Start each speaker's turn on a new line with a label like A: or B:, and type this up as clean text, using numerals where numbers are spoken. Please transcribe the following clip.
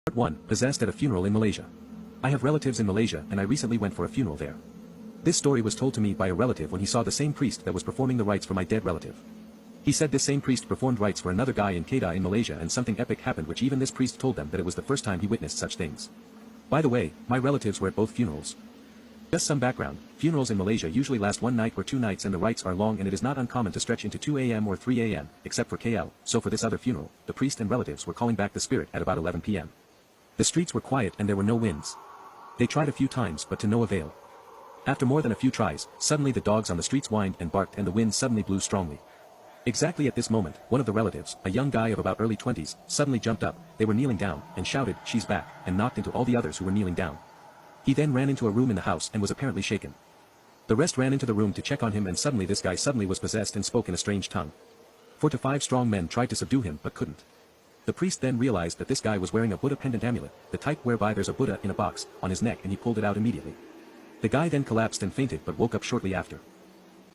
A: Part 1. Possessed at a funeral in Malaysia. I have relatives in Malaysia and I recently went for a funeral there. This story was told to me by a relative when he saw the same priest that was performing the rites for my dead relative. He said this same priest performed rites for another guy in Kedah in Malaysia and something epic happened, which even this priest told them that it was the first time he witnessed such things. By the way, my relatives were at both funerals. Just some background, funerals in Malaysia usually last one night or 2 nights and the rites are long and it is not uncommon to stretch into 2 a.m. or 3 a.m., except for KL, so for this other funeral, the priest and relatives were calling back the spirit at about 11 p.m. The streets were quiet and there were no winds. They tried a few times but to no avail. After more than a few tries, suddenly the dogs on the streets whined and barked and the wind suddenly blew strongly. Exactly at this moment, one of the relatives, a young guy of about early 20s, suddenly jumped up, they were kneeling down, and shouted, "She's back," and knocked into all the others who were kneeling down. He then ran into a room in the house and was apparently shaken. The rest ran into the room to check on him and suddenly this guy suddenly was possessed and spoke in a strange tongue. 4 to 5 strong men tried to subdue him but couldn't. The priest then realized that this guy was wearing a Buddha pendant amulet, the type whereby there's a Buddha in a box, on his neck and he pulled it out immediately. The guy then collapsed and fainted but woke up shortly after.